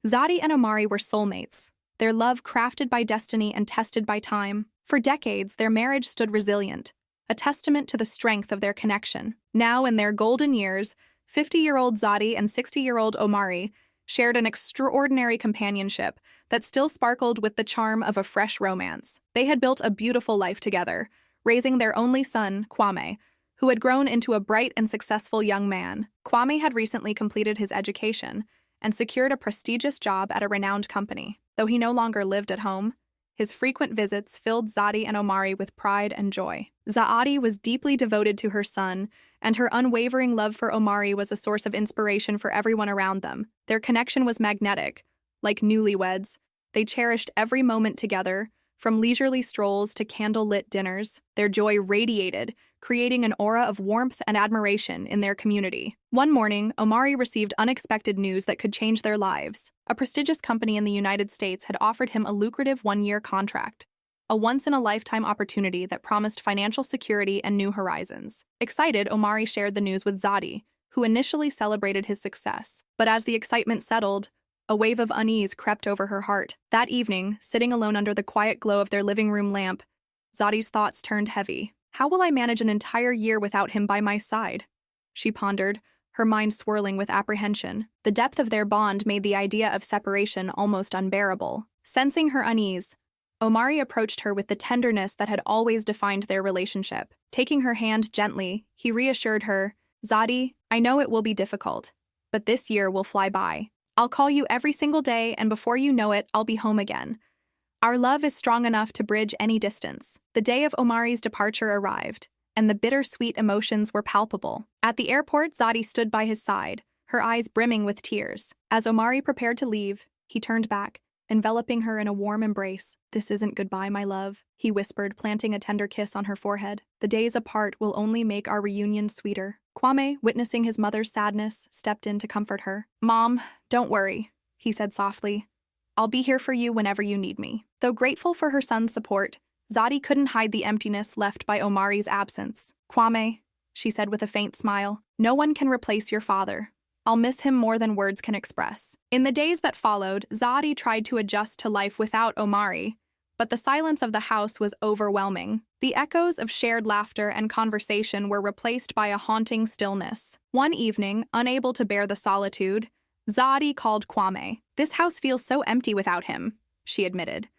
Zadi and Omari were soulmates, their love crafted by destiny and tested by time. For decades, their marriage stood resilient, a testament to the strength of their connection. Now, in their golden years, 50-year-old Zadi and 60-year-old Omari shared an extraordinary companionship that still sparkled with the charm of a fresh romance. They had built a beautiful life together, raising their only son, Kwame, who had grown into a bright and successful young man. Kwame had recently completed his education and secured a prestigious job at a renowned company. Though he no longer lived at home, his frequent visits filled Zadi and Omari with pride and joy. Zadi was deeply devoted to her son, and her unwavering love for Omari was a source of inspiration for everyone around them. Their connection was magnetic. Like newlyweds, they cherished every moment together, from leisurely strolls to candle-lit dinners. Their joy radiated, creating an aura of warmth and admiration in their community. One morning, Omari received unexpected news that could change their lives. A prestigious company in the United States had offered him a lucrative one-year contract, a once-in-a-lifetime opportunity that promised financial security and new horizons. Excited, Omari shared the news with Zadi, who initially celebrated his success. But as the excitement settled, a wave of unease crept over her heart. That evening, sitting alone under the quiet glow of their living room lamp, Zadi's thoughts turned heavy. How will I manage an entire year without him by my side? She pondered, her mind swirling with apprehension. The depth of their bond made the idea of separation almost unbearable. Sensing her unease, Omari approached her with the tenderness that had always defined their relationship. Taking her hand gently, he reassured her, "Zadi, I know it will be difficult, but this year will fly by. I'll call you every single day, and before you know it, I'll be home again. Our love is strong enough to bridge any distance." The day of Omari's departure arrived, and the bittersweet emotions were palpable. At the airport, Zadi stood by his side, her eyes brimming with tears. As Omari prepared to leave, he turned back, enveloping her in a warm embrace. "This isn't goodbye, my love," he whispered, planting a tender kiss on her forehead. "The days apart will only make our reunion sweeter." Kwame, witnessing his mother's sadness, stepped in to comfort her. "Mom, don't worry," he said softly. "I'll be here for you whenever you need me." Though grateful for her son's support, Zadi couldn't hide the emptiness left by Omari's absence. "Kwame," she said with a faint smile, "no one can replace your father. I'll miss him more than words can express." In the days that followed, Zadi tried to adjust to life without Omari, but the silence of the house was overwhelming. The echoes of shared laughter and conversation were replaced by a haunting stillness. One evening, unable to bear the solitude, Zadi called Kwame. "This house feels so empty without him," she admitted.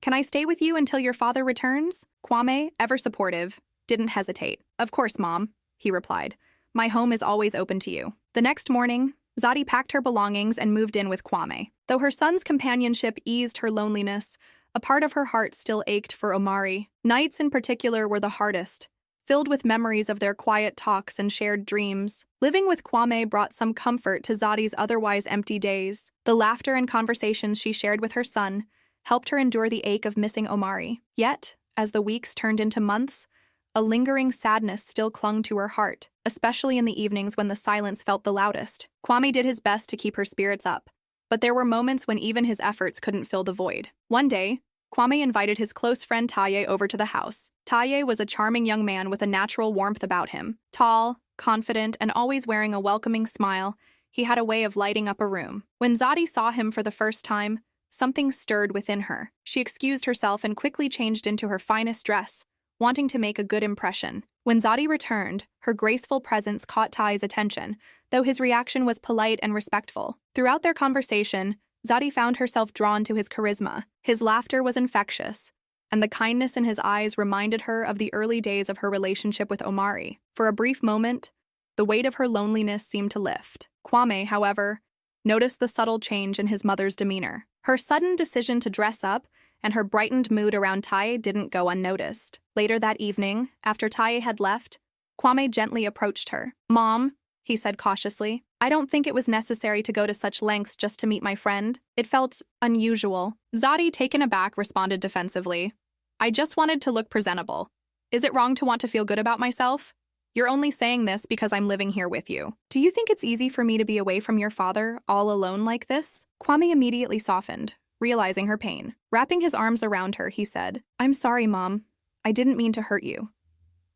"Can I stay with you until your father returns?" Kwame, ever supportive, didn't hesitate. "Of course, Mom," he replied. "My home is always open to you." The next morning, Zadi packed her belongings and moved in with Kwame. Though her son's companionship eased her loneliness, a part of her heart still ached for Omari. Nights in particular were the hardest, filled with memories of their quiet talks and shared dreams. Living with Kwame brought some comfort to Zadi's otherwise empty days. The laughter and conversations she shared with her son helped her endure the ache of missing Omari. Yet, as the weeks turned into months, a lingering sadness still clung to her heart, especially in the evenings when the silence felt the loudest. Kwame did his best to keep her spirits up, but there were moments when even his efforts couldn't fill the void. One day, Kwame invited his close friend Taye over to the house. Taye was a charming young man with a natural warmth about him. Tall, confident, and always wearing a welcoming smile, he had a way of lighting up a room. When Zadi saw him for the first time, something stirred within her. She excused herself and quickly changed into her finest dress, wanting to make a good impression. When Zadi returned, her graceful presence caught Taye's attention, though his reaction was polite and respectful. Throughout their conversation, Zadi found herself drawn to his charisma. His laughter was infectious, and the kindness in his eyes reminded her of the early days of her relationship with Omari. For a brief moment, the weight of her loneliness seemed to lift. Kwame, however, noticed the subtle change in his mother's demeanor. Her sudden decision to dress up and her brightened mood around Taye didn't go unnoticed. Later that evening, after Taye had left, Kwame gently approached her. "Mom," he said cautiously, "I don't think it was necessary to go to such lengths just to meet my friend. It felt unusual." Zadi, taken aback, responded defensively. "I just wanted to look presentable. Is it wrong to want to feel good about myself? You're only saying this because I'm living here with you. Do you think it's easy for me to be away from your father, all alone like this?" Kwame immediately softened, realizing her pain. Wrapping his arms around her, he said, "I'm sorry, Mom. I didn't mean to hurt you.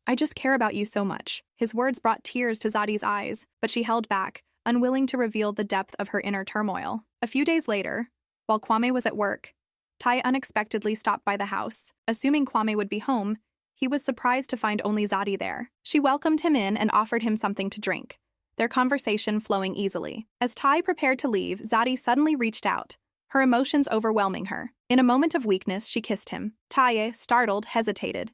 I just care about you so much." His words brought tears to Zadi's eyes, but she held back, unwilling to reveal the depth of her inner turmoil. A few days later, while Kwame was at work, Tai unexpectedly stopped by the house. Assuming Kwame would be home, he was surprised to find only Zadi there. She welcomed him in and offered him something to drink, their conversation flowing easily. As Tai prepared to leave, Zadi suddenly reached out, her emotions overwhelming her. In a moment of weakness, she kissed him. Taye, startled, hesitated,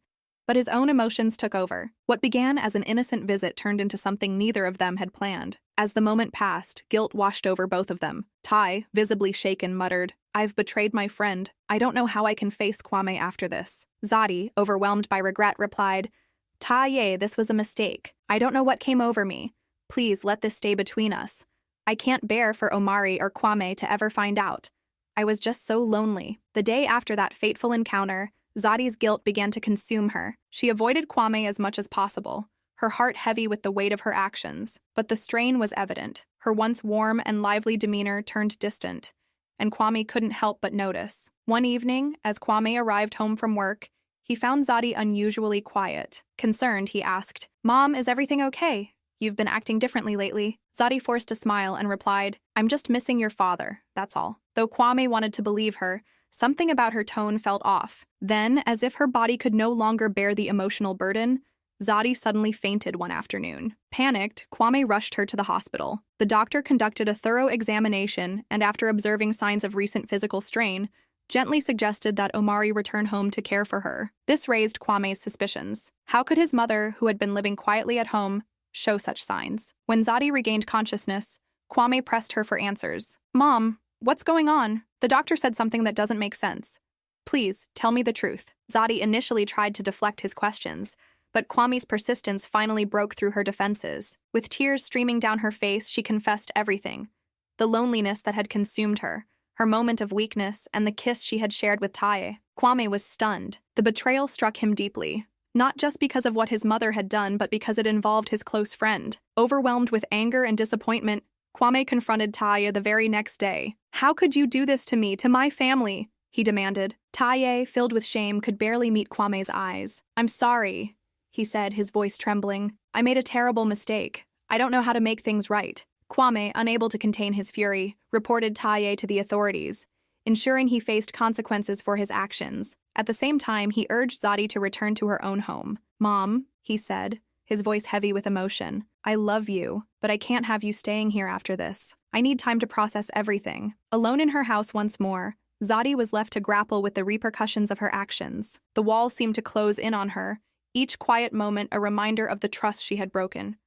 but his own emotions took over. What began as an innocent visit turned into something neither of them had planned. As the moment passed, guilt washed over both of them. Tai, visibly shaken, muttered, "I've betrayed my friend. I don't know how I can face Kwame after this." Zadi, overwhelmed by regret, replied, "Taye, this was a mistake. I don't know what came over me. Please let this stay between us. I can't bear for Omari or Kwame to ever find out. I was just so lonely." The day after that fateful encounter, Zadi's guilt began to consume her. She avoided Kwame as much as possible, her heart heavy with the weight of her actions. But the strain was evident. Her once warm and lively demeanor turned distant, and Kwame couldn't help but notice. One evening, as Kwame arrived home from work, he found Zadi unusually quiet. Concerned, he asked, "Mom, is everything okay? You've been acting differently lately." Zadi forced a smile and replied, "I'm just missing your father, that's all." Though Kwame wanted to believe her, something about her tone felt off. Then, as if her body could no longer bear the emotional burden, Zadi suddenly fainted one afternoon. Panicked, Kwame rushed her to the hospital. The doctor conducted a thorough examination and, after observing signs of recent physical strain, gently suggested that Omari return home to care for her. This raised Kwame's suspicions. How could his mother, who had been living quietly at home, show such signs? When Zadi regained consciousness, Kwame pressed her for answers. "Mom, what's going on? The doctor said something that doesn't make sense. Please, tell me the truth." Zadi initially tried to deflect his questions, but Kwame's persistence finally broke through her defenses. With tears streaming down her face, she confessed everything: the loneliness that had consumed her, her moment of weakness, and the kiss she had shared with Taye. Kwame was stunned. The betrayal struck him deeply, not just because of what his mother had done, but because it involved his close friend. Overwhelmed with anger and disappointment, Kwame confronted Taye the very next day. "How could you do this to me, to my family?" he demanded. Taye, filled with shame, could barely meet Kwame's eyes. "I'm sorry," he said, his voice trembling. "I made a terrible mistake. I don't know how to make things right." Kwame, unable to contain his fury, reported Taye to the authorities, ensuring he faced consequences for his actions. At the same time, he urged Zadi to return to her own home. "Mom," he said, his voice heavy with emotion, "I love you, but I can't have you staying here after this. I need time to process everything." Alone in her house once more, Zadi was left to grapple with the repercussions of her actions. The walls seemed to close in on her, each quiet moment a reminder of the trust she had broken.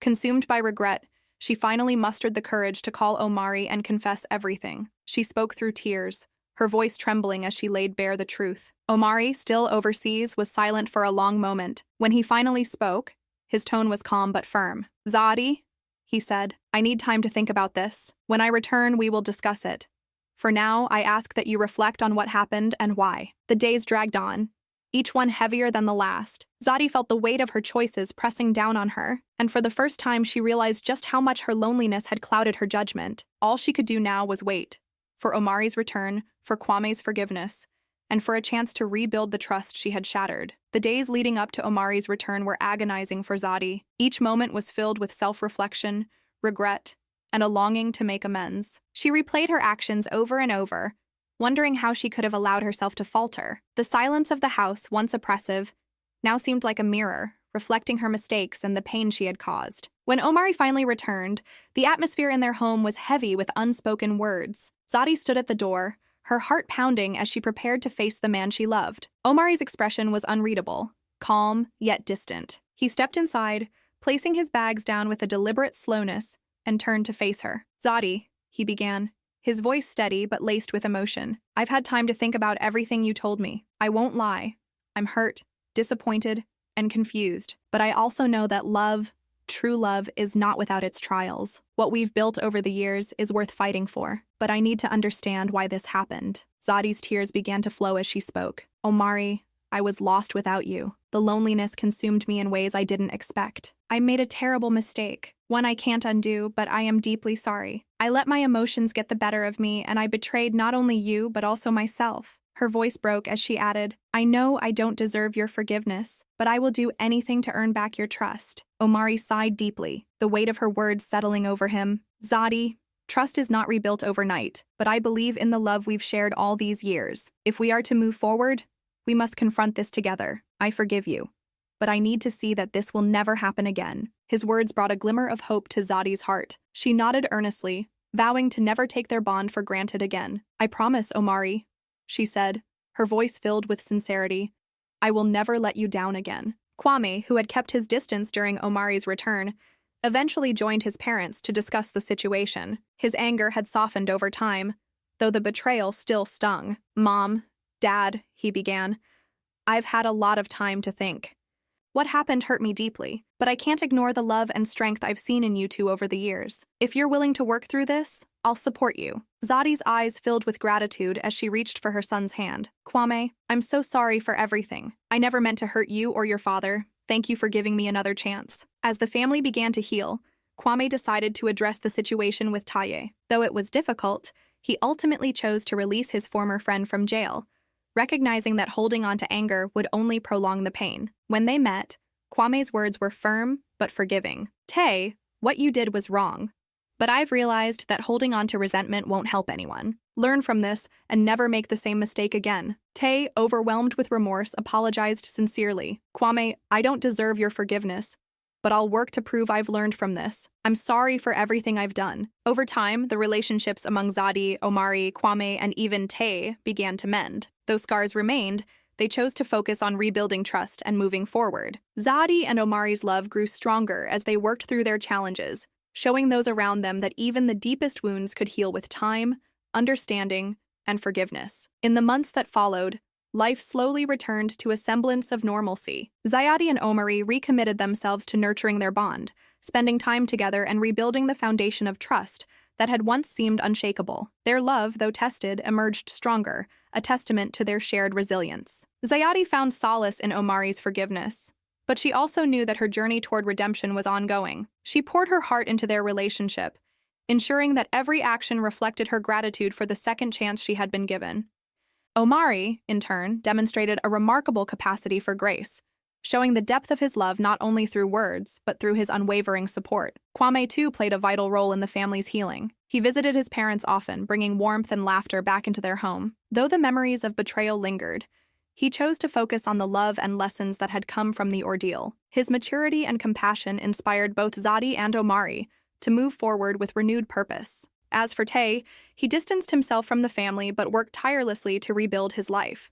Consumed by regret, she finally mustered the courage to call Omari and confess everything. She spoke through tears, her voice trembling as she laid bare the truth. Omari, still overseas, was silent for a long moment. When he finally spoke, his tone was calm but firm. "Zadi," he said, "I need time to think about this. When I return, we will discuss it. For now, I ask that you reflect on what happened and why." The days dragged on, each one heavier than the last. Zadi felt the weight of her choices pressing down on her, and for the first time she realized just how much her loneliness had clouded her judgment. All she could do now was wait. For Omari's return, for Kwame's forgiveness, and for a chance to rebuild the trust she had shattered. The days leading up to Omari's return were agonizing for Zadi. Each moment was filled with self-reflection, regret, and a longing to make amends. She replayed her actions over and over, wondering how she could have allowed herself to falter. The silence of the house, once oppressive, now seemed like a mirror, reflecting her mistakes and the pain she had caused. When Omari finally returned, the atmosphere in their home was heavy with unspoken words. Zadi stood at the door, her heart pounding as she prepared to face the man she loved. Omari's expression was unreadable, calm yet distant. He stepped inside, placing his bags down with a deliberate slowness, and turned to face her. "Zadi," he began, his voice steady but laced with emotion, "I've had time to think about everything you told me. I won't lie. I'm hurt, disappointed, and confused. But I also know that love, true love, is not without its trials. What we've built over the years is worth fighting for. But I need to understand why this happened." Zadi's tears began to flow as she spoke. "Omari, I was lost without you. The loneliness consumed me in ways I didn't expect. I made a terrible mistake, one I can't undo, but I am deeply sorry. I let my emotions get the better of me, and I betrayed not only you, but also myself. Her voice broke as she added, I know I don't deserve your forgiveness, but I will do anything to earn back your trust. Omari sighed deeply, the weight of her words settling over him. Zadi, trust is not rebuilt overnight, but I believe in the love we've shared all these years. If we are to move forward, we must confront this together. I forgive you, but I need to see that this will never happen again. His words brought a glimmer of hope to Zadi's heart. She nodded earnestly, vowing to never take their bond for granted again. I promise, Omari, she said, her voice filled with sincerity. I will never let you down again. Kwame, who had kept his distance during Omari's return, eventually joined his parents to discuss the situation. His anger had softened over time, though the betrayal still stung. Mom, Dad, he began, I've had a lot of time to think. What happened hurt me deeply, but I can't ignore the love and strength I've seen in you two over the years. If you're willing to work through this, I'll support you. Zadi's eyes filled with gratitude as she reached for her son's hand. Kwame, I'm so sorry for everything. I never meant to hurt you or your father. Thank you for giving me another chance. As the family began to heal, Kwame decided to address the situation with Taye. Though it was difficult, he ultimately chose to release his former friend from jail, recognizing that holding on to anger would only prolong the pain. When they met, Kwame's words were firm but forgiving. Tay, what you did was wrong, but I've realized that holding on to resentment won't help anyone. Learn from this and never make the same mistake again. Tay, overwhelmed with remorse, apologized sincerely. Kwame, I don't deserve your forgiveness, but I'll work to prove I've learned from this. I'm sorry for everything I've done. Over time, the relationships among Zadi, Omari, Kwame, and even Tay began to mend. Though scars remained, they chose to focus on rebuilding trust and moving forward. Zadi and Omari's love grew stronger as they worked through their challenges, showing those around them that even the deepest wounds could heal with time, understanding, and forgiveness. In the months that followed, life slowly returned to a semblance of normalcy. Zayadi and Omari recommitted themselves to nurturing their bond, spending time together and rebuilding the foundation of trust that had once seemed unshakable. Their love, though tested, emerged stronger, a testament to their shared resilience. Zayadi found solace in Omari's forgiveness, but she also knew that her journey toward redemption was ongoing. She poured her heart into their relationship, ensuring that every action reflected her gratitude for the second chance she had been given. Omari, in turn, demonstrated a remarkable capacity for grace, showing the depth of his love not only through words, but through his unwavering support. Kwame, too, played a vital role in the family's healing. He visited his parents often, bringing warmth and laughter back into their home. Though the memories of betrayal lingered, he chose to focus on the love and lessons that had come from the ordeal. His maturity and compassion inspired both Zadi and Omari to move forward with renewed purpose. As for Tay, he distanced himself from the family but worked tirelessly to rebuild his life.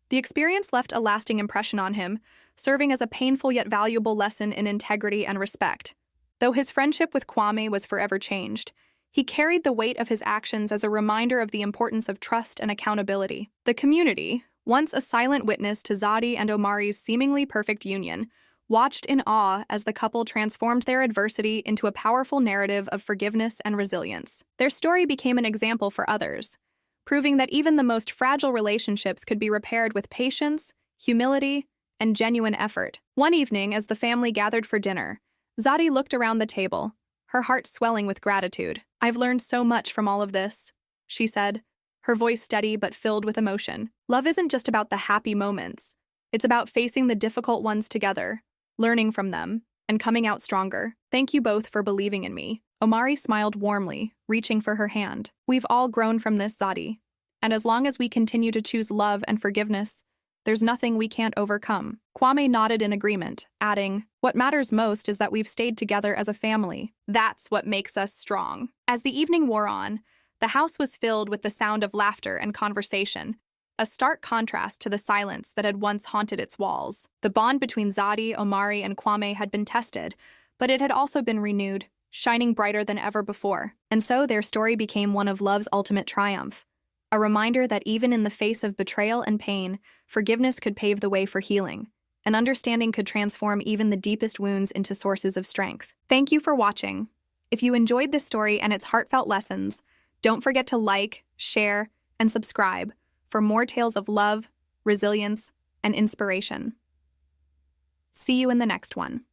The experience left a lasting impression on him, serving as a painful yet valuable lesson in integrity and respect. Though his friendship with Kwame was forever changed, he carried the weight of his actions as a reminder of the importance of trust and accountability. The community, once a silent witness to Zadi and Omari's seemingly perfect union, watched in awe as the couple transformed their adversity into a powerful narrative of forgiveness and resilience. Their story became an example for others, proving that even the most fragile relationships could be repaired with patience, humility, and genuine effort. One evening, as the family gathered for dinner, Zadi looked around the table, her heart swelling with gratitude. I've learned so much from all of this, she said, her voice steady but filled with emotion. Love isn't just about the happy moments. It's about facing the difficult ones together, learning from them, and coming out stronger. Thank you both for believing in me. Omari smiled warmly, reaching for her hand. We've all grown from this, Zadi, and as long as we continue to choose love and forgiveness, there's nothing we can't overcome. Kwame nodded in agreement, adding, what matters most is that we've stayed together as a family. That's what makes us strong. As the evening wore on, the house was filled with the sound of laughter and conversation, a stark contrast to the silence that had once haunted its walls. The bond between Zadi, Omari, and Kwame had been tested, but it had also been renewed, shining brighter than ever before. And so their story became one of love's ultimate triumph, a reminder that even in the face of betrayal and pain, forgiveness could pave the way for healing, and understanding could transform even the deepest wounds into sources of strength. Thank you for watching. If you enjoyed this story and its heartfelt lessons, don't forget to like, share, and subscribe for more tales of love, resilience, and inspiration. See you in the next one.